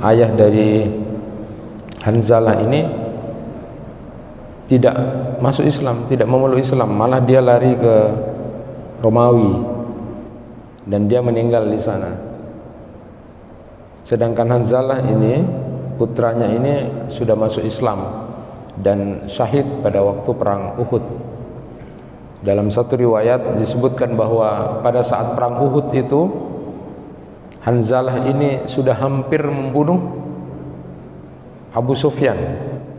ayah dari Hanzalah ini tidak masuk Islam, tidak memeluk Islam, malah dia lari ke Romawi dan dia meninggal di sana. Sedangkan Hanzalah ini, putranya ini sudah masuk Islam dan syahid pada waktu perang Uhud. Dalam satu riwayat disebutkan bahwa pada saat perang Uhud itu Hanzalah ini sudah hampir membunuh Abu Sufyan,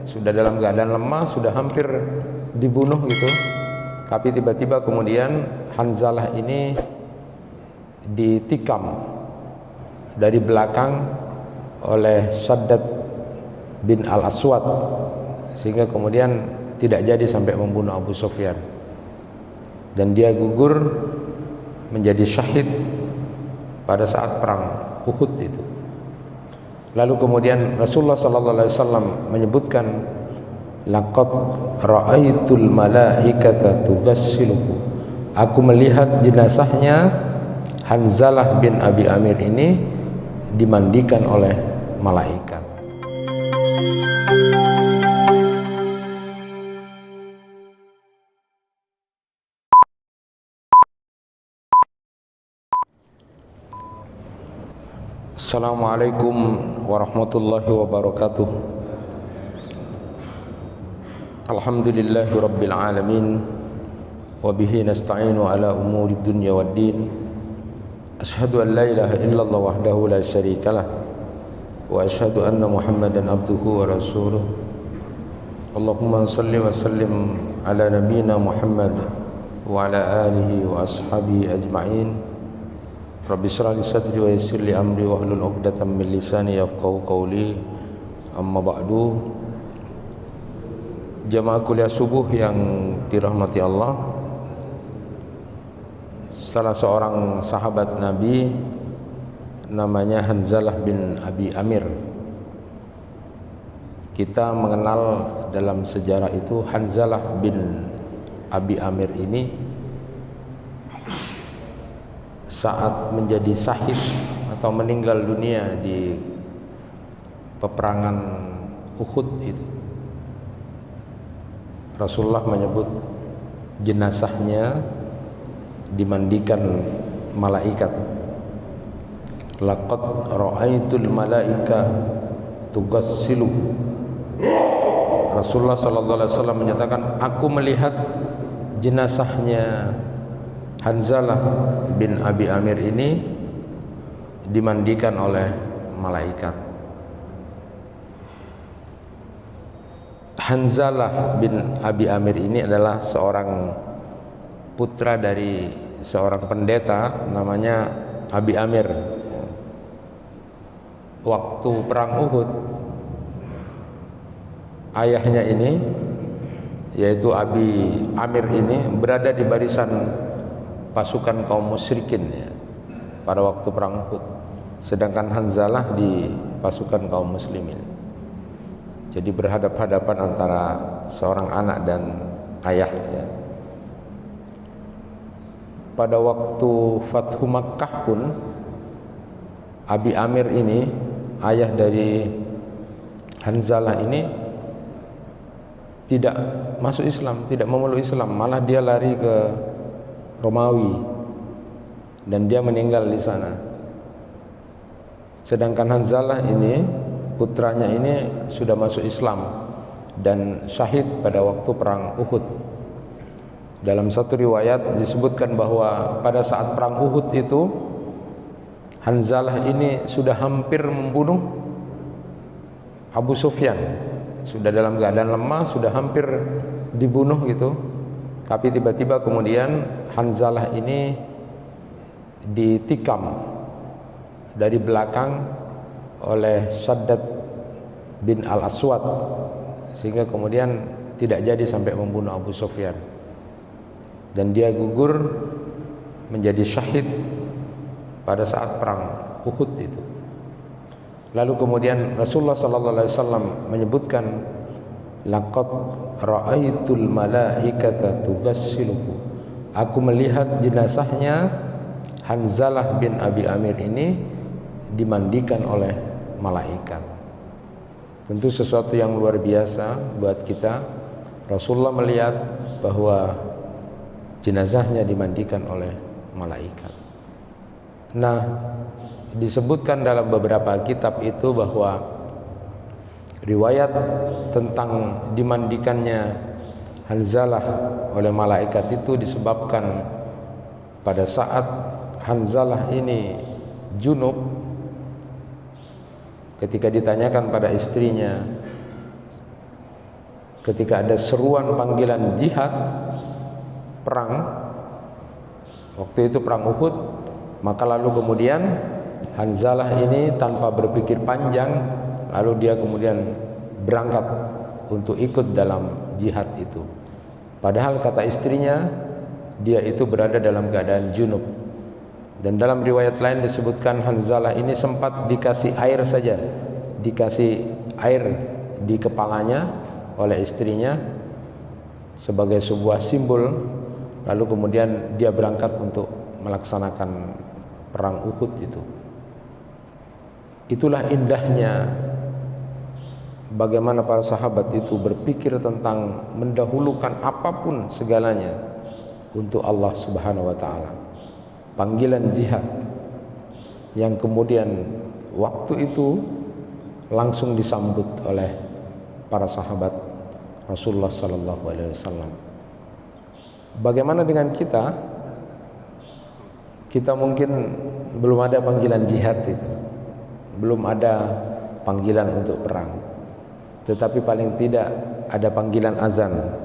sudah dalam keadaan lemah, sudah hampir dibunuh gitu. Tapi tiba-tiba kemudian Hanzalah ini ditikam dari belakang oleh Shaddad bin Al-Aswad, sehingga kemudian tidak jadi sampai membunuh Abu Sufyan, dan dia gugur menjadi syahid pada saat perang Uhud itu. Lalu kemudian Rasulullah sallallahu alaihi wasallam menyebutkan, laqad ra'aitul malaikata tugassiluhu, aku melihat jenazahnya Hanzalah bin Abi Amir ini dimandikan oleh malaikat. Assalamualaikum warahmatullahi wabarakatuh. Alhamdulillahi rabbil alamin, wa bihi nasta'inu ala umuri dunya waddin. Ashhadu an la ilaha illallah wahdahu la syarikalah, wa ashhadu anna Muhammadan abduhu wa rasuluh. Allahumma salli wa sallim ala nabiyyina Muhammad wa ala alihi wa ashabihi ajma'in. Rabbi shrah li sadri wa yassir li amri wa hlul 'uqdatam min lisani yafqahu qawli. Amma ba'du. Jamaah kuliah subuh yang dirahmati Allah, salah seorang sahabat Nabi namanya Hanzalah bin Abi Amir. Kita mengenal dalam sejarah itu Hanzalah bin Abi Amir ini saat menjadi syahid atau meninggal dunia di peperangan Uhud itu, Rasulullah menyebut jenazahnya dimandikan malaikat. Laqad ra'aitul malaika tugassilu. Rasulullah sallallahu alaihi wasallam menyatakan, aku melihat jenazahnya Hanzalah bin Abi Amir ini dimandikan oleh malaikat. Hanzalah bin Abi Amir ini adalah seorang putra dari seorang pendeta namanya Abi Amir. Waktu perang Uhud, ayahnya ini, yaitu Abi Amir ini, berada di barisan pasukan kaum musyrikin ya, pada waktu perang Uhud, sedangkan Hanzalah di pasukan kaum muslimin. Jadi berhadap-hadapan antara seorang anak dan ayah ya. Pada waktu Fathu Makkah pun Abi Amir ini, ayah dari Hanzalah ini, tidak masuk Islam, tidak memeluk Islam, malah dia lari ke Romawi dan dia meninggal di sana. Sedangkan Hanzalah ini, putranya ini sudah masuk Islam dan syahid pada waktu perang Uhud. Dalam satu riwayat disebutkan bahwa pada saat perang Uhud itu Hanzalah ini sudah hampir membunuh Abu Sufyan, sudah dalam keadaan lemah, sudah hampir dibunuh gitu. Tapi tiba-tiba kemudian Hanzalah ini ditikam dari belakang oleh Shaddad bin Al-Aswad, sehingga kemudian tidak jadi sampai membunuh Abu Sufyan, dan dia gugur menjadi syahid pada saat perang Uhud itu. Lalu kemudian Rasulullah sallallahu alaihi wasallam menyebutkan, laqad ra'aitul malaikata tugassiluhu, aku melihat jenazahnya Hanzalah bin Abi Amir ini dimandikan oleh malaikat. Tentu sesuatu yang luar biasa buat kita. Rasulullah melihat bahwa jenazahnya dimandikan oleh malaikat. Nah, disebutkan dalam beberapa kitab itu bahwa riwayat tentang dimandikannya Hanzalah oleh malaikat itu disebabkan pada saat Hanzalah ini junub, ketika ditanyakan pada istrinya, ketika ada seruan panggilan jihad, perang, waktu itu perang Uhud, maka lalu kemudian Hanzalah ini tanpa berpikir panjang, lalu dia kemudian berangkat untuk ikut dalam jihad itu. Padahal kata istrinya, dia itu berada dalam keadaan junub. Dan dalam riwayat lain disebutkan Hanzalah ini sempat dikasih air saja, dikasih air di kepalanya oleh istrinya sebagai sebuah simbol, lalu kemudian dia berangkat untuk melaksanakan perang Uhud itu. Itulah indahnya bagaimana para sahabat itu berpikir tentang mendahulukan apapun segalanya untuk Allah Subhanahu wa taala. Panggilan jihad yang kemudian waktu itu langsung disambut oleh para sahabat Rasulullah sallallahu alaihi wasallam. Bagaimana dengan kita? Kita mungkin belum ada panggilan jihad itu. Belum ada panggilan untuk perang. Tetapi paling tidak ada panggilan azan.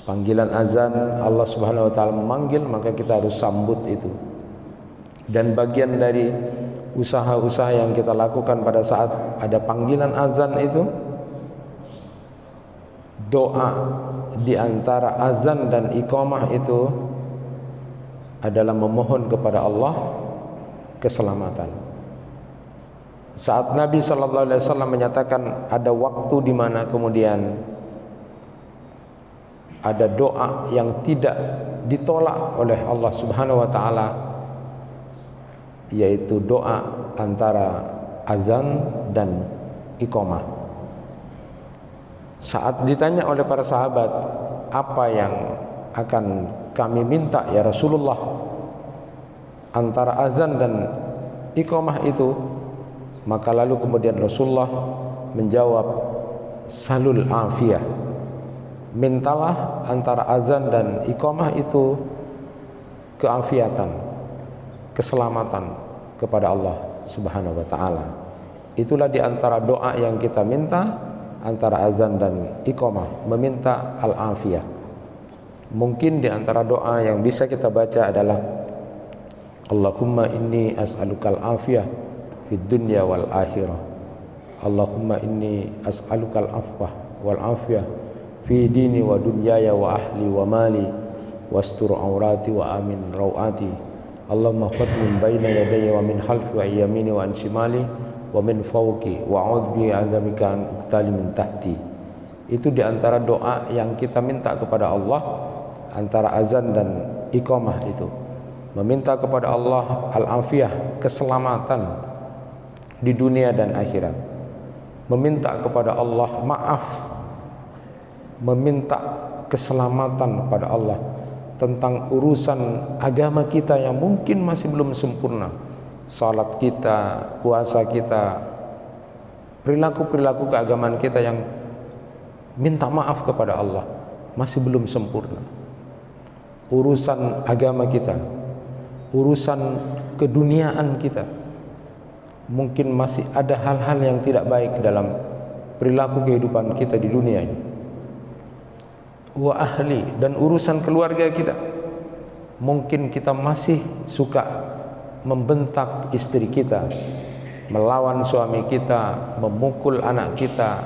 Panggilan azan, Allah Subhanahu wa taala memanggil, maka kita harus sambut itu. Dan bagian dari usaha-usaha yang kita lakukan pada saat ada panggilan azan itu, doa di antara azan dan iqamah itu adalah memohon kepada Allah keselamatan. Saat Nabi sallallahu alaihi wasallam menyatakan ada waktu di mana kemudian ada doa yang tidak ditolak oleh Allah Subhanahu wa taala, yaitu doa antara azan dan iqamah. Saat ditanya oleh para sahabat, apa yang akan kami minta ya Rasulullah antara azan dan iqamah itu, maka lalu kemudian Rasulullah menjawab, salul afiyah, mintalah antara azan dan iqamah itu keafiatan, keselamatan kepada Allah Subhanahu wa taala. Itulah di antara doa yang kita minta antara azan dan iqamah, meminta al-afiyah. Mungkin di antara doa yang bisa kita baca adalah Allahumma inni as'alukal afiyah fid dunya wal akhirah. Allahumma inni as'alukal afwah wal afiyah fi dini wa dunyaya wa ahli wa mali wastur aurati wa amin rawati. Allahumma khatmin baina yadayya wa min khalfi wa yamini wa an shimali wa min fawqi wa a'udzu bi adzabika an uqtali min tahti. Itu di antara doa yang kita minta kepada Allah antara azan dan iqamah itu. Meminta kepada Allah al-afiyah, keselamatan di dunia dan akhirat. Meminta kepada Allah maaf, meminta keselamatan kepada Allah tentang urusan agama kita yang mungkin masih belum sempurna. Salat kita, puasa kita, perilaku-perilaku keagamaan kita yang minta maaf kepada Allah masih belum sempurna. Urusan agama kita, urusan keduniaan kita, mungkin masih ada hal-hal yang tidak baik dalam perilaku kehidupan kita di dunia ini. Wa ahli, dan urusan keluarga kita, mungkin kita masih suka membentak istri kita, melawan suami kita, memukul anak kita.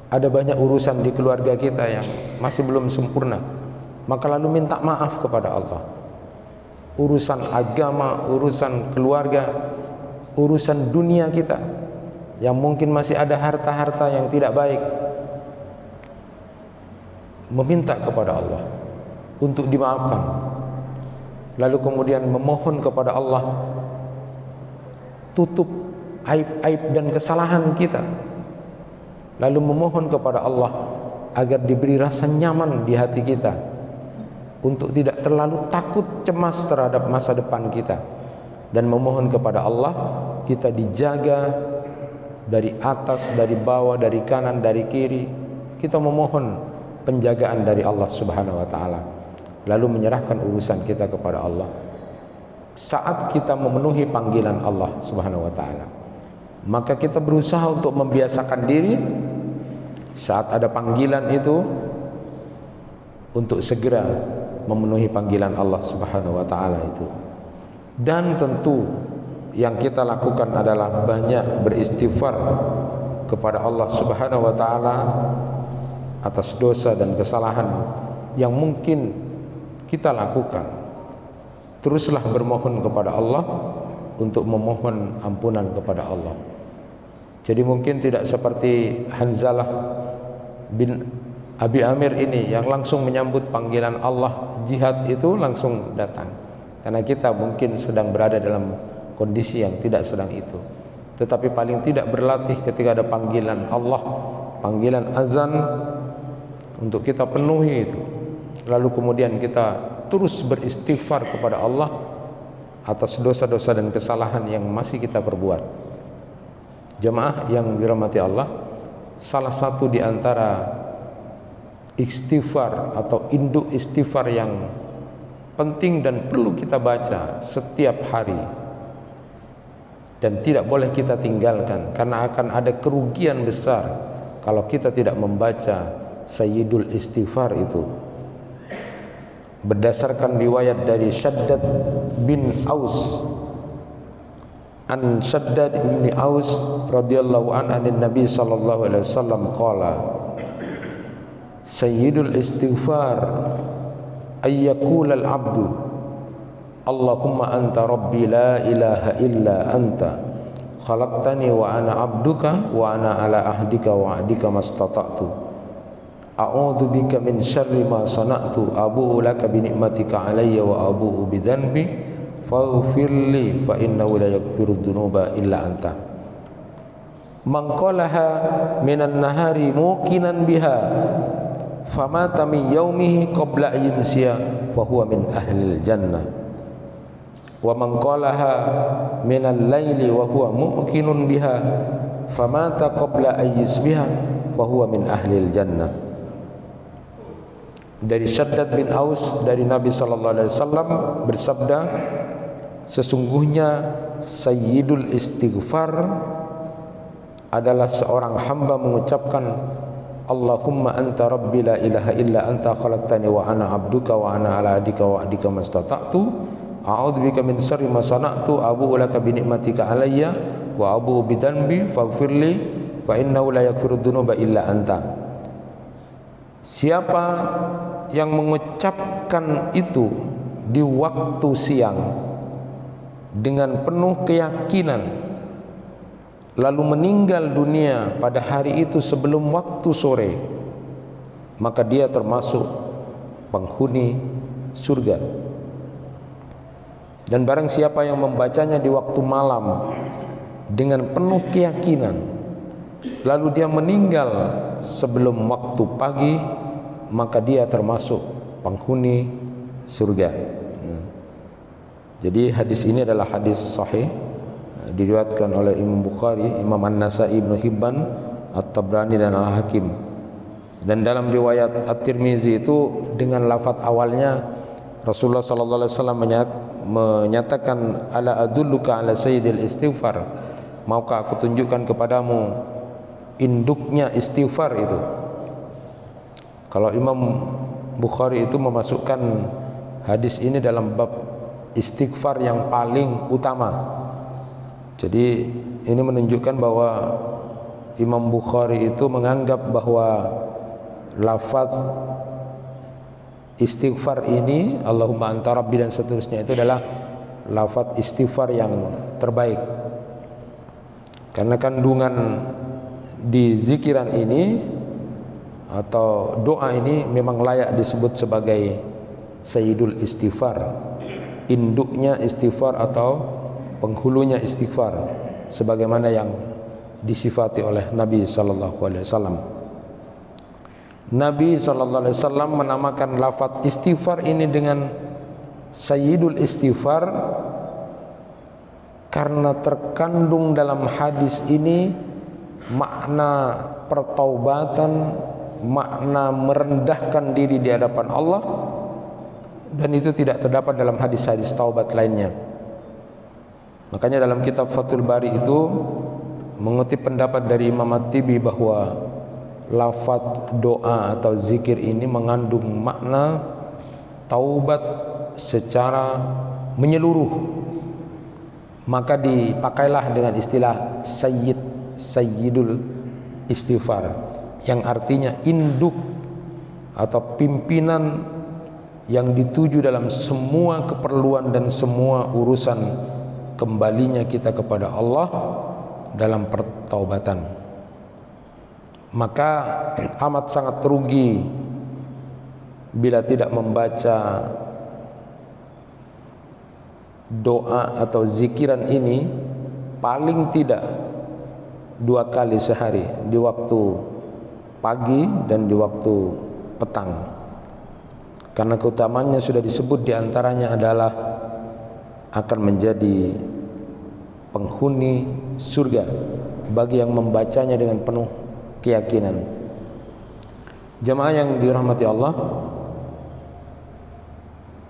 Ada banyak urusan di keluarga kita yang masih belum sempurna, maka lalu minta maaf kepada Allah. Urusan agama, urusan keluarga, urusan dunia kita yang mungkin masih ada harta-harta yang tidak baik, meminta kepada Allah untuk dimaafkan. Lalu kemudian memohon kepada Allah tutup aib-aib dan kesalahan kita, lalu memohon kepada Allah agar diberi rasa nyaman di hati kita untuk tidak terlalu takut cemas terhadap masa depan kita, dan memohon kepada Allah kita dijaga dari atas, dari bawah, dari kanan, dari kiri. Kita memohon penjagaan dari Allah Subhanahu wa taala, lalu menyerahkan urusan kita kepada Allah. Saat kita memenuhi panggilan Allah Subhanahu wa taala, maka kita berusaha untuk membiasakan diri saat ada panggilan itu untuk segera memenuhi panggilan Allah Subhanahu wa taala itu. Dan tentu yang kita lakukan adalah banyak beristighfar kepada Allah Subhanahu wa taala atas dosa dan kesalahan yang mungkin kita lakukan. Teruslah bermohon kepada Allah untuk memohon ampunan kepada Allah. Jadi mungkin tidak seperti Hanzalah bin Abi Amir ini yang langsung menyambut panggilan Allah jihad itu langsung datang, karena kita mungkin sedang berada dalam kondisi yang tidak sedang itu. Tetapi paling tidak berlatih ketika ada panggilan Allah, panggilan azan, untuk kita penuhi itu, lalu kemudian kita terus beristighfar kepada Allah atas dosa-dosa dan kesalahan yang masih kita perbuat. Jemaah yang dirahmati Allah, salah satu di antara istighfar atau induk istighfar yang penting dan perlu kita baca setiap hari dan tidak boleh kita tinggalkan, karena akan ada kerugian besar kalau kita tidak membaca Sayyidul Istighfar itu. Berdasarkan riwayat dari Shaddad bin Aus, an Shaddad bin Aus radhiyallahu anhu Nabi sallallahu alaihi wasallam qala Sayyidul Istighfar ayyakul al-abdu Allahumma anta rabbi la ilaha illa anta khalaqtani wa ana abduka wa ana ala ahdika wa ahdika mastata'tu a'udzu bika min syarri ma sana'tu abu'u laka bi ni'matika alayya wa abu'u bi dhanbi faghfirli fa innahu la yaghfiru dzunuba illa anta. Man qalaha minan nahari muqinan biha famata min yaumihi qabla yumsiya fa huwa min ahlil jannah wa man qalaha minal laili wa huwa muqinun biha famata qabla ayyusbiha fa huwa min ahlil jannah. Dari Shaddad bin Aus dari Nabi sallallahu alaihi wasallam bersabda, sesungguhnya Sayyidul Istighfar adalah seorang hamba mengucapkan Allahumma anta rabbi la ilaha illa anta khalaqtani wa ana abduka wa ana ala adika wa adika mastata'tu a'udzu bika min syarri ma sana'tu abu'u laka bi ni'matika alayya wa abu'u bi dhanbi faghfirli fa innahu la yaghfiru dzunuba illa anta. Siapa yang mengucapkan itu di waktu siang dengan penuh keyakinan lalu meninggal dunia pada hari itu sebelum waktu sore, maka dia termasuk penghuni surga. Dan barang siapa yang membacanya di waktu malam dengan penuh keyakinan lalu dia meninggal sebelum waktu pagi, maka dia termasuk penghuni surga. Jadi hadis ini adalah hadis sahih, diriwayatkan oleh Imam Bukhari, Imam An-Nasa'i, Ibnu Hibban, At-Tabrani dan Al-Hakim. Dan dalam riwayat At-Tirmizi itu dengan lafaz awalnya Rasulullah sallallahu alaihi wasallam menyatakan ala adulluka ala sayyidil istighfar, maukah aku tunjukkan kepadamu induknya istighfar itu. Kalau Imam Bukhari itu memasukkan hadis ini dalam bab istighfar yang paling utama. Jadi ini menunjukkan bahwa Imam Bukhari itu menganggap bahwa lafaz istighfar ini Allahumma anta rabbi dan seterusnya itu adalah lafaz istighfar yang terbaik, karena kandungan di zikiran ini atau doa ini memang layak disebut sebagai Sayyidul Istighfar, induknya istighfar atau penghulunya istighfar. sebagaimana yang disifati oleh Nabi sallallahu alaihi wasallam. Nabi sallallahu alaihi wasallam menamakan lafaz istighfar ini dengan Sayyidul Istighfar karena terkandung dalam hadis ini makna pertaubatan, makna merendahkan diri di hadapan Allah, dan itu tidak terdapat dalam hadis-hadis taubat lainnya. Makanya dalam kitab Fathul Bari itu mengutip pendapat dari Imam At-Tibi bahwa lafaz doa atau zikir ini mengandung makna taubat secara menyeluruh. Maka dipakailah dengan istilah Sayyidul Istighfar, yang artinya induk atau pimpinan yang dituju dalam semua keperluan dan semua urusan kembalinya kita kepada Allah dalam pertaubatan. Maka amat sangat rugi bila tidak membaca doa atau zikiran ini paling tidak 2 kali sehari, di waktu pagi dan di waktu petang. Karena keutamaannya sudah disebut, diantaranya adalah akan menjadi penghuni surga bagi yang membacanya dengan penuh keyakinan. Jemaah yang dirahmati Allah,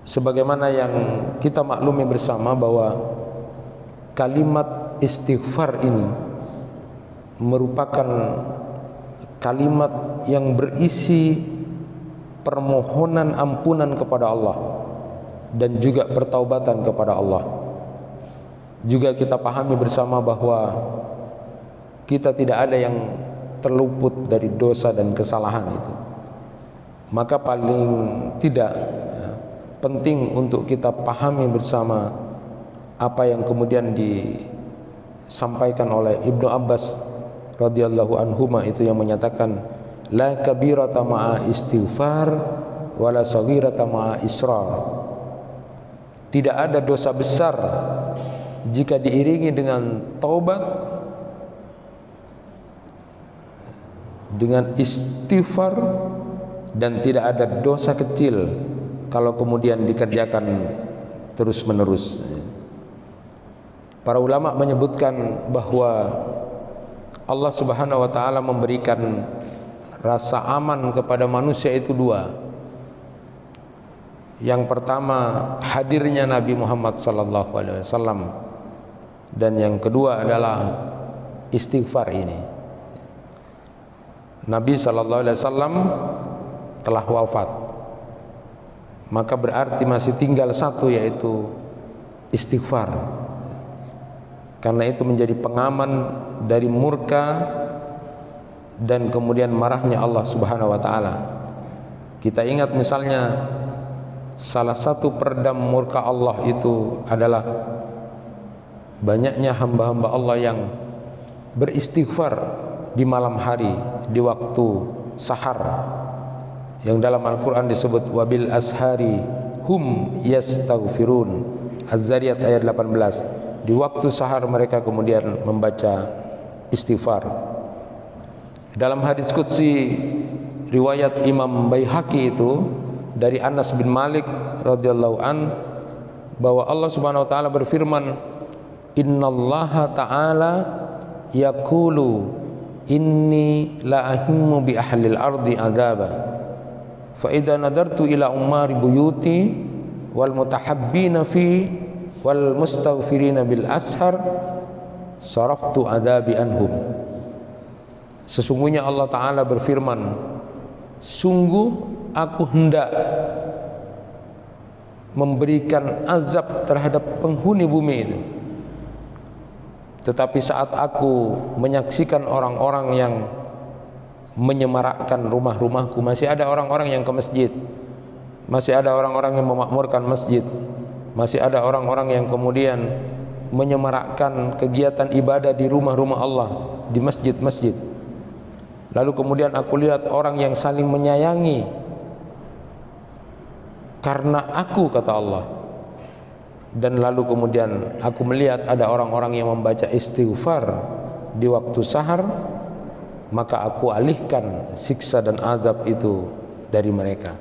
sebagaimana yang kita maklumi bersama bahwa kalimat istighfar ini merupakan kalimat yang berisi permohonan ampunan kepada Allah dan juga pertaubatan kepada Allah. Juga kita pahami bersama bahwa kita tidak ada yang terluput dari dosa dan kesalahan itu. Maka paling tidak penting untuk kita pahami bersama apa yang kemudian disampaikan oleh Ibnu Abbas radhiyallahu anhuma, itu yang menyatakan la kabirata ma'a istighfar wala saghirata ma'a israr. Tidak ada dosa besar jika diiringi dengan taubat, dengan istighfar, dan tidak ada dosa kecil kalau kemudian dikerjakan terus menerus. Para ulama menyebutkan bahwa Allah Subhanahu wa taala memberikan rasa aman kepada manusia itu 2. Yang pertama, hadirnya Nabi Muhammad sallallahu alaihi wasallam, dan yang kedua adalah istighfar ini. Nabi sallallahu alaihi wasallam telah wafat, maka berarti masih tinggal satu, yaitu istighfar. Karena itu menjadi pengaman dari murka dan kemudian marahnya Allah Subhanahu wa taala. Kita ingat misalnya salah satu peredam murka Allah itu adalah banyaknya hamba-hamba Allah yang beristighfar di malam hari, di waktu sahar, yang dalam Al-Quran disebut wabil ashari hum yastaghfirun, Az-Zariyat ayat 18. Di waktu sahar mereka kemudian membaca istighfar. Dalam hadis qudsi riwayat Imam Baihaqi itu dari Anas bin Malik radhiyallahu an, bahwa Allah Subhanahu wa taala berfirman, innallaha ta'ala yaqulu inni la ahimmu bi ahlil ardi adzaba fa idza nadartu ila umari buyuti wal mutahabbina fi wal mustaghfirina bil ashar saraftu adabi anhum. Sesungguhnya Allah Ta'ala berfirman, sungguh aku hendak memberikan azab terhadap penghuni bumi itu, tetapi saat aku menyaksikan orang-orang yang menyemarakkan rumah-rumahku, masih ada orang-orang yang ke masjid, masih ada orang-orang yang memakmurkan masjid, masih ada orang-orang yang kemudian menyemarakkan kegiatan ibadah di rumah-rumah Allah, di masjid-masjid. Lalu kemudian aku lihat orang yang saling menyayangi karena aku, kata Allah, Dan lalu kemudian aku melihat ada orang-orang yang membaca istighfar di waktu sahar, maka aku alihkan siksa dan azab itu dari mereka.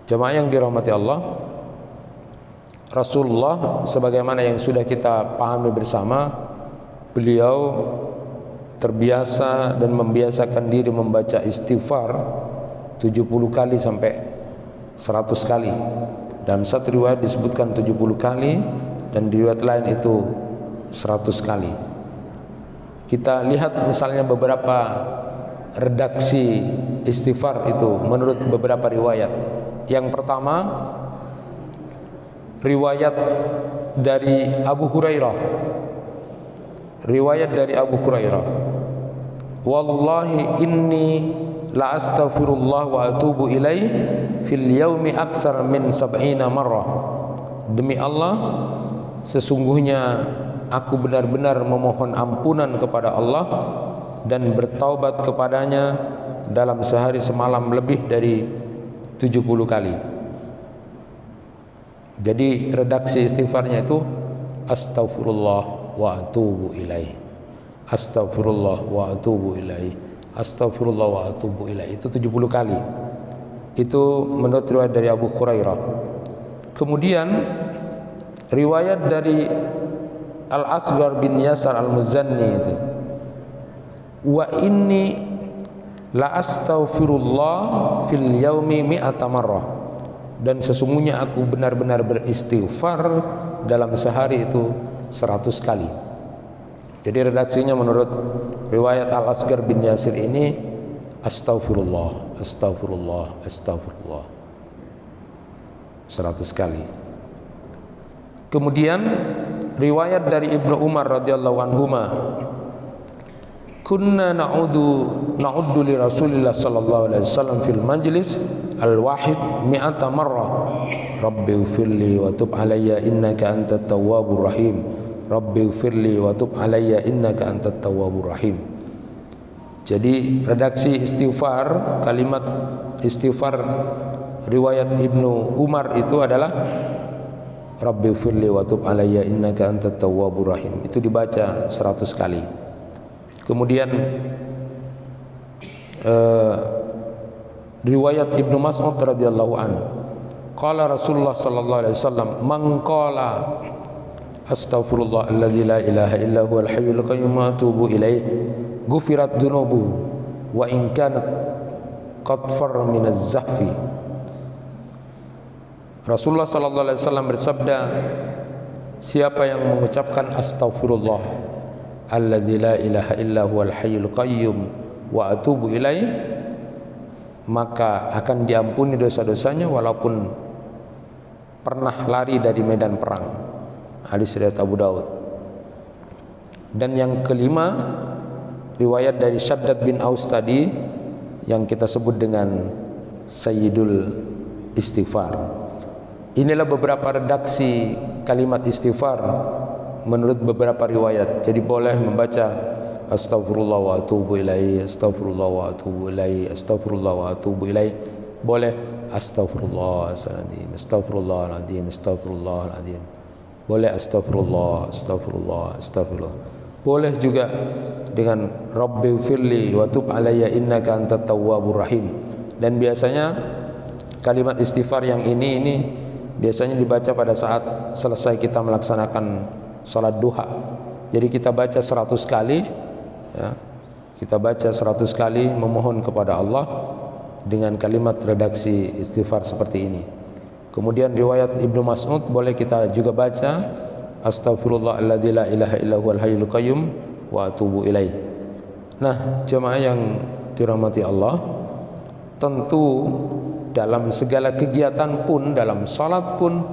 Jemaah yang dirahmati Allah, Rasulullah sebagaimana yang sudah kita pahami bersama, beliau terbiasa dan membiasakan diri membaca istighfar 70 kali sampai 100 kali. Dalam satu riwayat disebutkan 70 kali dan di riwayat lain itu 100 kali. Kita lihat misalnya beberapa redaksi istighfar itu menurut beberapa riwayat. Yang pertama, riwayat dari Abu Hurairah. Riwayat dari Abu Hurairah. Wallahi inni la astaghfirullah wa atubu ilaih fil yaumi aksar min sab'ina marrah. Demi Allah, sesungguhnya aku benar-benar memohon ampunan kepada Allah dan bertaubat kepadanya dalam sehari semalam lebih dari 70 kali. Jadi redaksi istighfarnya itu astaghfirullah wa atubu ilaih, astaghfirullah wa atubu ilaih, astaghfirullah wa atubu ilaih, itu 70 kali. Itu menurut riwayat dari Abu Hurairah. Kemudian riwayat dari Al-Asghar bin Yasar Al-Muzanni itu, wa inni la astaghfirullah fil yaumi mi'ata marrah, dan sesungguhnya aku benar-benar beristighfar dalam sehari itu 100 kali. Jadi redaksinya menurut riwayat Al-Asghar bin Yasir ini astaghfirullah, astaghfirullah, astaghfirullah 100 kali. Kemudian riwayat dari Ibnu Umar radhiyallahu anhuma, kunna na'uddu li Rasulillah sallallahu alaihi wasallam fil majlis al-wahid mi'ata marrah, rabbi ighfirli wa tub alayya innaka antat tawwabur rahim, rabbi ighfirli wa tub alayya innaka antat tawwabur rahim. Jadi redaksi istighfar, kalimat istighfar riwayat Ibnu Umar itu adalah rabbi ighfirli wa tub alayya innaka antat tawwabur rahim. Itu dibaca 100 kali. Kemudian riwayat Ibnu Mas'ud radhiyallahu an, qala Rasulullah sallallahu alaihi wasallam, man qala astaghfirullah alladzi la ilaha illa huwal hayyul qayyum wa atubu ilaih ghufirat dunubu wa in kanat qad farra minaz zahfi. Rasulullah sallallahu alaihi wasallam bersabda, siapa yang mengucapkan astaghfirullah alladzi la ilaha illa huwal hayyul qayyum wa atubu ilaih, maka akan diampuni dosa-dosanya walaupun pernah lari dari medan perang. Hadis riwayat Abu Daud. Dan yang kelima, riwayat dari Syaddad bin Aus tadi yang kita sebut dengan Sayyidul Istighfar. Inilah beberapa redaksi kalimat istighfar menurut beberapa riwayat. Jadi boleh membaca astaghfirullah wa atubu ilaih, astaghfirullah wa atubu ilaih, astaghfirullah wa atubu ilaih. Boleh astaghfirullahaladzim, astaghfirullahaladzim, astaghfirullahaladzim. Boleh astaghfirullah, astaghfirullah, astaghfirullah. Boleh juga dengan rabbi firli wa tub alayya innaka antat tawwabur rahim. Dan biasanya kalimat istighfar yang ini biasanya dibaca pada saat selesai kita melaksanakan salat duha. Jadi kita baca 100 kali ya. Kita baca 100 kali memohon kepada Allah dengan kalimat redaksi istighfar seperti ini. Kemudian riwayat Ibnu Mas'ud boleh kita juga baca astaghfirullahalladzi la ilaha illa huwal hayyul qayyum wa atubu ilaih. Nah, jemaah yang dirahmati Allah, tentu dalam segala kegiatan pun, dalam salat pun,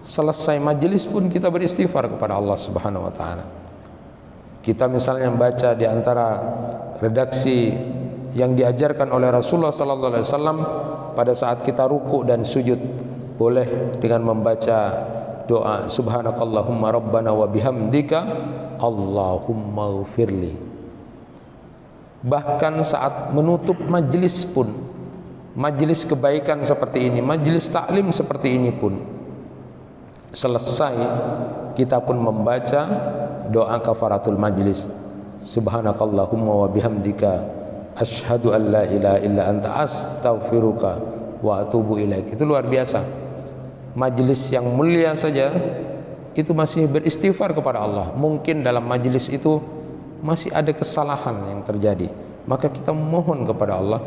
selesai majelis pun kita beristighfar kepada Allah Subhanahu wa taala. Kita misalnya membaca di antara redaksi yang diajarkan oleh Rasulullah sallallahu alaihi wasallam pada saat kita ruku' dan sujud, boleh dengan membaca doa subhanakallahumma rabbana wa bihamdika Allahumma ighfirli. Bahkan saat menutup majelis pun, majelis kebaikan seperti ini, majelis taklim seperti ini pun, selesai kita pun membaca doa kafaratul majlis. Subhanakallahumma wa bihamdika asyhadu an la ilaha illa anta astaghfiruka wa atubu ilaik. Itu luar biasa. Majelis yang mulia saja itu masih beristighfar kepada Allah. Mungkin dalam majelis itu masih ada kesalahan yang terjadi, maka kita memohon kepada Allah,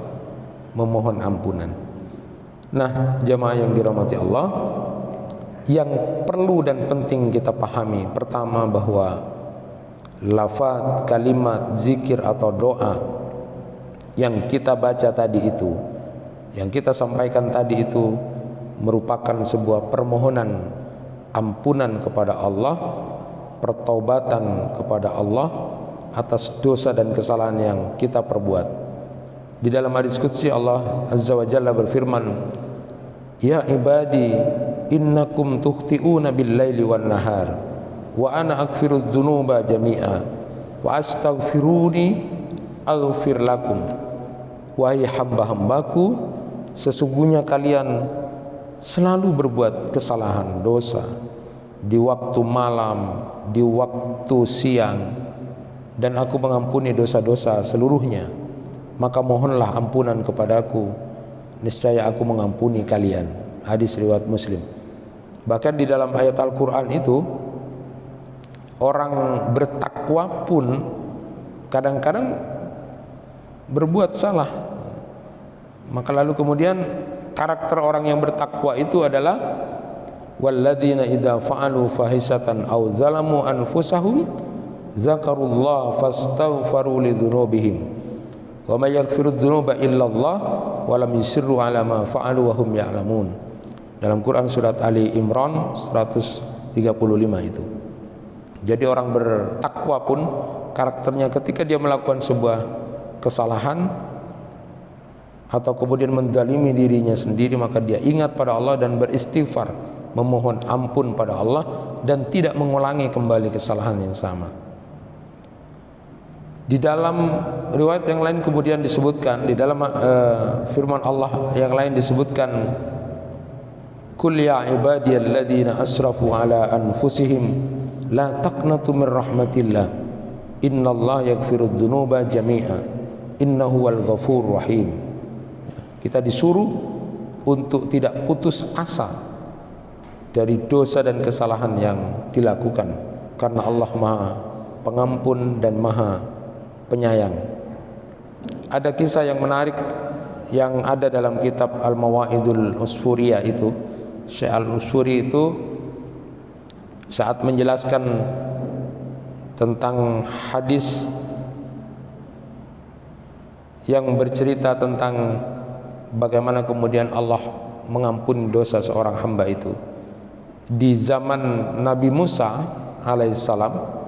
memohon ampunan. Nah, jamaah yang dirahmati Allah, yang perlu dan penting kita pahami, pertama bahwa lafaz, kalimat, zikir atau doa yang kita baca tadi itu, yang kita sampaikan tadi itu merupakan sebuah permohonan ampunan kepada Allah, pertaubatan kepada Allah atas dosa dan kesalahan yang kita perbuat. Di dalam hadis qudsi Allah Azza wa Jalla berfirman, "Ya ibadi, innakum tukhti'una bil-laili wan-nahar wa ana aghfiru dzunuba jami'a wa astaghfiruni aghfir lakum." Wahai hamba-hambaku, sesungguhnya kalian selalu berbuat kesalahan, dosa di waktu malam, di waktu siang, dan aku mengampuni dosa-dosa seluruhnya. Maka mohonlah ampunan kepadaku, niscaya aku mengampuni kalian. Hadis riwayat Muslim. Bahkan di dalam ayat Al-Quran itu, orang bertakwa pun kadang-kadang berbuat salah. Maka lalu kemudian karakter orang yang bertakwa itu adalah walladzina idza fa'alu fahisatan aw zalamu anfusahum zakarullah fastaghfaru lidzunubihim wa may yaghfiru dzunuba illallah wa lam yusirru ala ma fa'alu wa hum ya'lamun. Dalam Quran surat Ali Imran 135 itu. Jadi orang bertakwa pun karakternya ketika dia melakukan sebuah kesalahan atau kemudian menzalimi dirinya sendiri, maka dia ingat pada Allah dan beristighfar, memohon ampun pada Allah dan tidak mengulangi kembali kesalahan yang sama. Di dalam riwayat yang lain kemudian disebutkan, di dalam firman Allah yang lain disebutkan, "Qul ya ibadiyalladzina asrafu ala anfusihim la taqnatu min rahmatillah innallaha yaghfirudz dzunuba jami'a innahu wal ghafurur rahim." Kita disuruh untuk tidak putus asa dari dosa dan kesalahan yang dilakukan, karena Allah Maha Pengampun dan Maha Penyayang. Ada kisah yang menarik yang ada dalam kitab Al-Mawaidul Usfuriyah itu. Syekh Al-Usfuri itu saat menjelaskan tentang hadis yang bercerita tentang bagaimana kemudian Allah mengampuni dosa seorang hamba itu. Di zaman Nabi Musa alaihissalam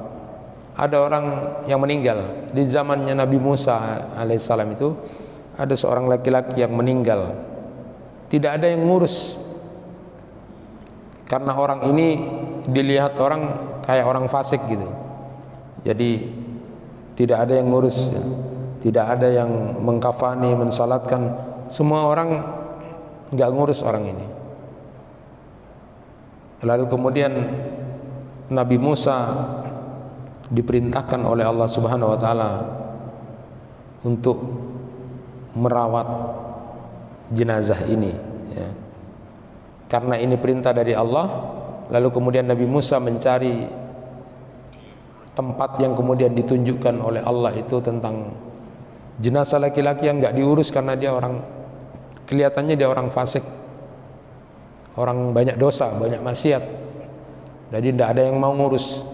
ada orang yang meninggal. Di zamannya Nabi Musa alaihissalam itu ada seorang laki-laki yang meninggal. Tidak ada yang ngurus, karena orang ini dilihat orang kayak orang fasik gitu. Jadi tidak ada yang ngurus, tidak ada yang mengkafani, mensalatkan. Semua orang nggak ngurus orang ini. Lalu kemudian Nabi Musa diperintahkan oleh Allah Subhanahu wa taala untuk merawat jenazah ini, ya. Karena ini perintah dari Allah, lalu kemudian Nabi Musa mencari tempat yang kemudian ditunjukkan oleh Allah itu tentang jenazah laki-laki yang nggak diurus karena dia orang, kelihatannya dia orang fasik, orang banyak dosa, banyak maksiat, jadi tidak ada yang mau ngurus.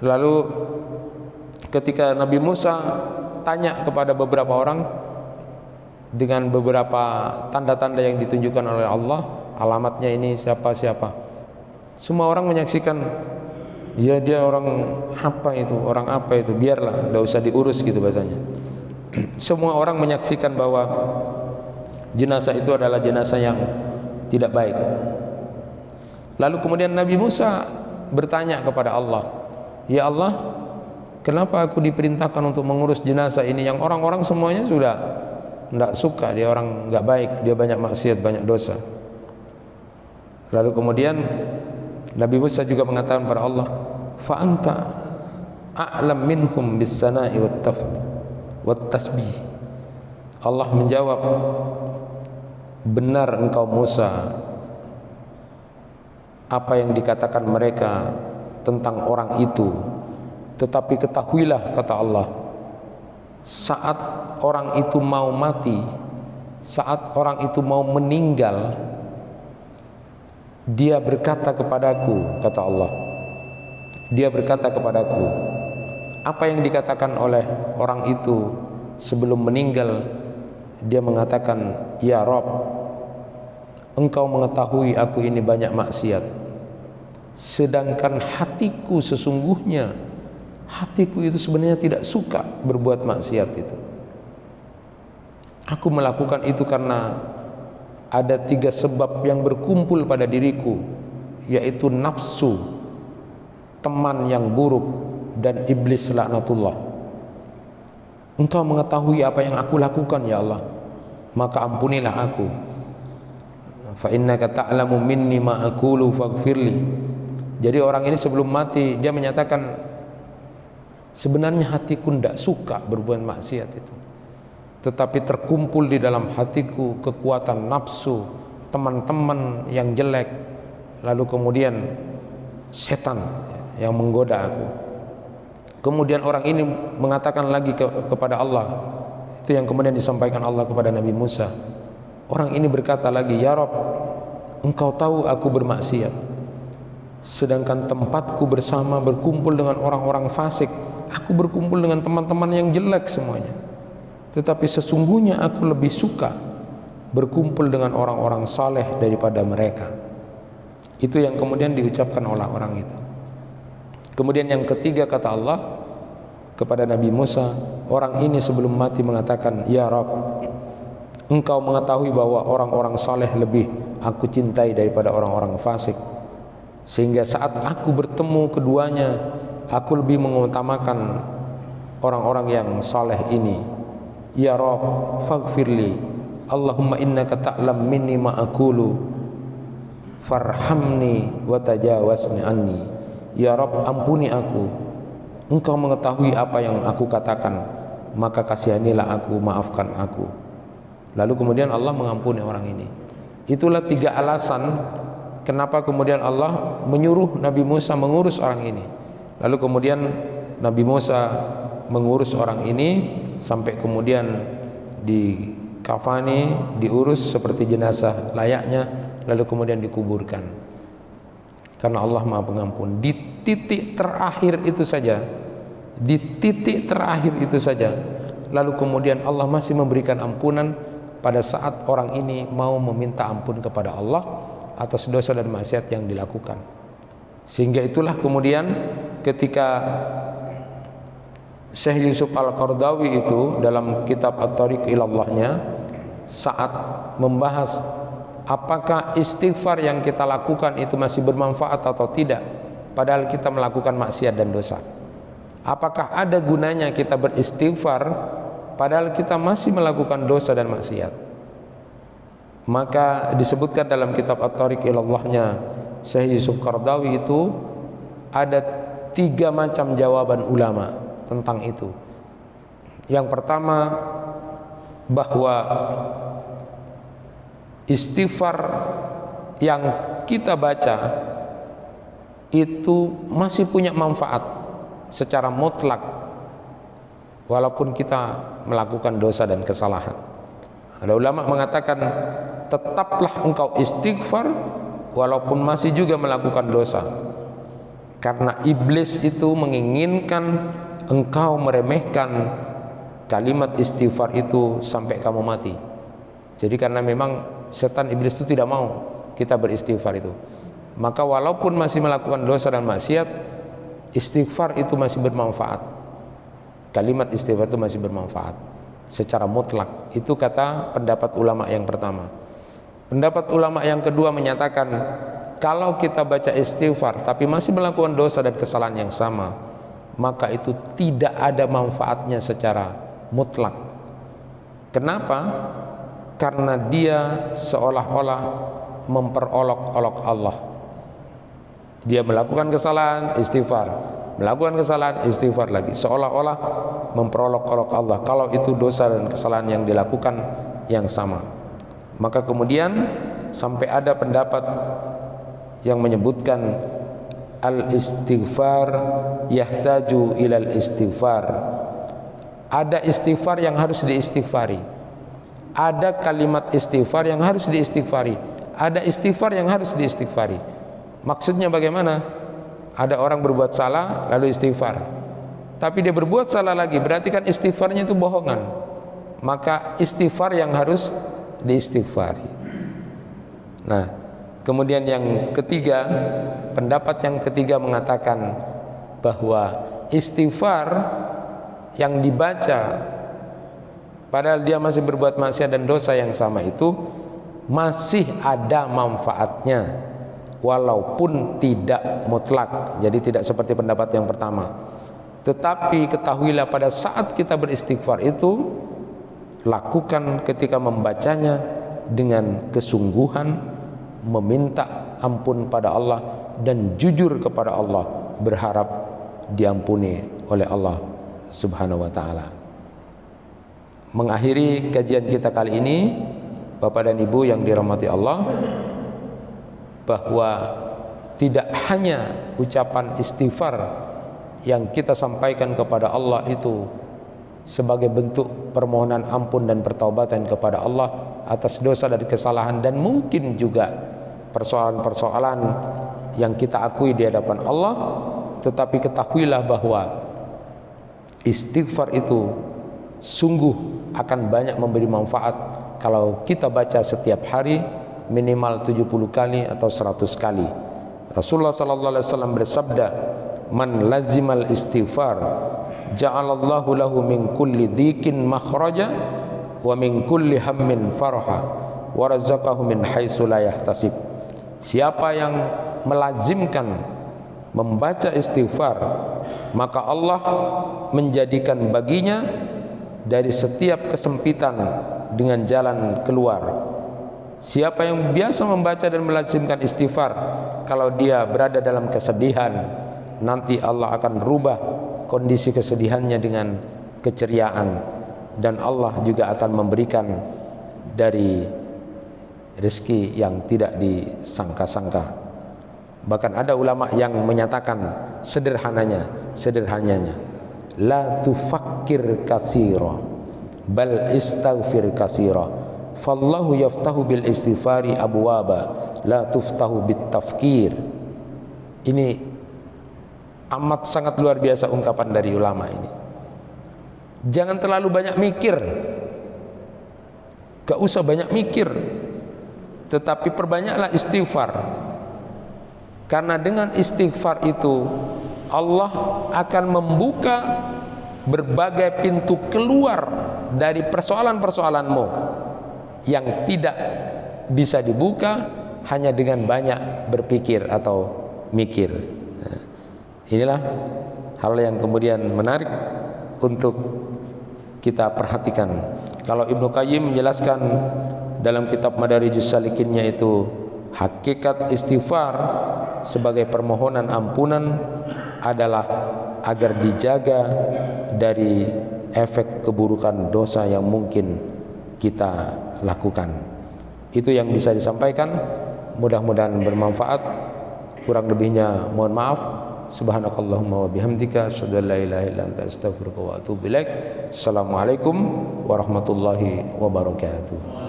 Lalu ketika Nabi Musa tanya kepada beberapa orang dengan beberapa tanda-tanda yang ditunjukkan oleh Allah, alamatnya ini siapa-siapa, semua orang menyaksikan, ya dia orang apa itu, biarlah, tidak usah diurus gitu bahasanya. Semua orang menyaksikan bahwa jenazah itu adalah jenazah yang tidak baik. Lalu kemudian Nabi Musa bertanya kepada Allah, "Ya Allah, kenapa aku diperintahkan untuk mengurus jenazah ini yang orang-orang semuanya sudah tidak suka, dia orang nggak baik, dia banyak maksiat, banyak dosa." Lalu kemudian Nabi Musa juga mengatakan kepada Allah, fa anta a'lam minhum bis sana'i wat tasbih. Allah menjawab, benar engkau Musa, apa yang dikatakan mereka tentang orang itu, tetapi ketahuilah, kata Allah, saat orang itu mau mati, saat orang itu mau meninggal, dia berkata kepadaku, kata Allah, dia berkata kepadaku, apa yang dikatakan oleh orang itu sebelum meninggal? Dia mengatakan, ya Rob, engkau mengetahui aku ini banyak maksiat, sedangkan hatiku sesungguhnya, hatiku itu sebenarnya tidak suka berbuat maksiat itu. Aku melakukan itu karena ada 3 sebab yang berkumpul pada diriku, yaitu nafsu, teman yang buruk, dan iblis laknatullah. Engkau mengetahui apa yang aku lakukan, ya Allah, maka ampunilah aku. Fa innaka ta'lamu minni ma aqulu faghfirli. Jadi orang ini sebelum mati dia menyatakan, sebenarnya hatiku tidak suka berbuat maksiat itu, tetapi terkumpul di dalam hatiku kekuatan nafsu, teman-teman yang jelek, lalu kemudian setan yang menggoda aku. Kemudian orang ini mengatakan lagi kepada Allah, itu yang kemudian disampaikan Allah kepada Nabi Musa. Orang ini berkata lagi, ya Rob, engkau tahu aku bermaksiat, sedangkan tempatku bersama berkumpul dengan orang-orang fasik, aku berkumpul dengan teman-teman yang jelek semuanya, tetapi sesungguhnya aku lebih suka berkumpul dengan orang-orang saleh daripada mereka. Itu yang kemudian diucapkan oleh orang itu. Kemudian yang ketiga, kata Allah kepada Nabi Musa, orang ini sebelum mati mengatakan, ya Rabb, engkau mengetahui bahwa orang-orang saleh lebih aku cintai daripada orang-orang fasik, sehingga saat aku bertemu keduanya, aku lebih mengutamakan orang-orang yang saleh ini. Ya Rabb, faghfirli, Allahumma innaka ta'lam minni ma aqulu farhamni wa tajawasni anni. Ya Rabb, ampuni aku, engkau mengetahui apa yang aku katakan, maka kasihanilah aku, maafkan aku. Lalu kemudian Allah mengampuni orang ini. Itulah 3 alasan kenapa kemudian Allah menyuruh Nabi Musa mengurus orang ini. Lalu kemudian Nabi Musa mengurus orang ini sampai kemudian dikafani, diurus seperti jenazah layaknya, lalu kemudian dikuburkan. Karena Allah Maha Pengampun. Di titik terakhir itu saja, di titik terakhir itu saja, lalu kemudian Allah masih memberikan ampunan pada saat orang ini mau meminta ampun kepada Allah atas dosa dan maksiat yang dilakukan. Sehingga itulah kemudian ketika Syekh Yusuf Al-Qaradawi itu dalam kitab At-Thariq Ilallahnya saat membahas apakah istighfar yang kita lakukan itu masih bermanfaat atau tidak, padahal kita melakukan maksiat dan dosa. Apakah ada gunanya kita beristighfar padahal kita masih melakukan dosa dan maksiat? Maka disebutkan dalam kitab At-Thariq Ilallahnya Syekh Yusuf Qaradawi itu ada 3 macam jawaban ulama tentang itu. Yang pertama, bahwa istighfar yang kita baca itu masih punya manfaat secara mutlak walaupun kita melakukan dosa dan kesalahan. Ada ulama mengatakan tetaplah engkau istighfar walaupun masih juga melakukan dosa, karena iblis itu menginginkan engkau meremehkan kalimat istighfar itu sampai kamu mati. Jadi karena memang setan iblis itu tidak mau kita beristighfar itu, maka walaupun masih melakukan dosa dan maksiat, istighfar itu masih bermanfaat. Kalimat istighfar itu masih bermanfaat secara mutlak. Itu kata pendapat ulama yang pertama. Pendapat ulama yang kedua menyatakan kalau kita baca istighfar tapi masih melakukan dosa dan kesalahan yang sama, maka itu tidak ada manfaatnya secara mutlak. Kenapa? Karena dia seolah-olah memperolok-olok Allah. Dia melakukan kesalahan, istighfar, melakukan kesalahan, istighfar lagi, seolah-olah memperolok-olok Allah kalau itu dosa dan kesalahan yang dilakukan yang sama. Maka kemudian sampai ada pendapat yang menyebutkan al-istighfar yahtaju ilal istighfar. Ada istighfar yang harus diistighfari, ada kalimat istighfar yang harus diistighfari, ada istighfar yang harus diistighfari. Maksudnya bagaimana? Ada orang berbuat salah lalu istighfar, tapi dia berbuat salah lagi, berarti kan istighfarnya itu bohongan. Maka istighfar yang harus diistighfari. Nah, kemudian yang ketiga, pendapat yang ketiga mengatakan bahwa istighfar yang dibaca padahal dia masih berbuat maksiat dan dosa yang sama itu masih ada manfaatnya, walaupun tidak mutlak. Jadi tidak seperti pendapat yang pertama. Tetapi ketahuilah pada saat kita beristighfar itu, lakukan ketika membacanya dengan kesungguhan, meminta ampun pada Allah dan jujur kepada Allah, berharap diampuni oleh Allah Subhanahu wa ta'ala. Mengakhiri kajian kita kali ini, Bapak dan Ibu yang dirahmati Allah, bahwa tidak hanya ucapan istighfar yang kita sampaikan kepada Allah itu sebagai bentuk permohonan ampun dan pertaubatan kepada Allah atas dosa dan kesalahan, dan mungkin juga persoalan-persoalan yang kita akui di hadapan Allah, tetapi ketahuilah bahwa istighfar itu sungguh akan banyak memberi manfaat kalau kita baca setiap hari minimal 70 kali atau 100 kali. Rasulullah sallallahu alaihi wasallam bersabda, "Man lazimal istighfar ja'alallahu lahu min kulli dhikin makhraja wa min kulli hammin farha wa razaqahu min haitsu la yahtasib." Siapa yang melazimkan membaca istighfar, maka Allah menjadikan baginya dari setiap kesempitan dengan jalan keluar. Siapa yang biasa membaca dan melazimkan istighfar, kalau dia berada dalam kesedihan, nanti Allah akan rubah kondisi kesedihannya dengan keceriaan, dan Allah juga akan memberikan dari rezeki yang tidak disangka-sangka. Bahkan ada ulama yang menyatakan sederhananya, la tufakkir katsira bal istaghfir katsira. Fallahu yaftahu bil istighfari abwaba la tuftahu bit tafkir. Ini amat sangat luar biasa ungkapan dari ulama ini. Jangan terlalu banyak mikir, gak usah banyak mikir, tetapi perbanyaklah istighfar. Karena dengan istighfar itu Allah akan membuka berbagai pintu keluar dari persoalan-persoalanmu yang tidak bisa dibuka hanya dengan banyak berpikir atau mikir. Nah, inilah hal yang kemudian menarik untuk kita perhatikan. Kalau Ibnu Qayyim menjelaskan dalam kitab Madarijus Salikinnya itu, hakikat istighfar sebagai permohonan ampunan adalah agar dijaga dari efek keburukan dosa yang mungkin kita lakukan. Itu yang bisa disampaikan, mudah-mudahan bermanfaat. Kurang lebihnya mohon maaf. Subhanakallahumma wa bihamdika asyhadu an la ilaha illa anta astaghfiruka wa atubu ilaik. Assalamualaikum warahmatullahi wabarakatuh.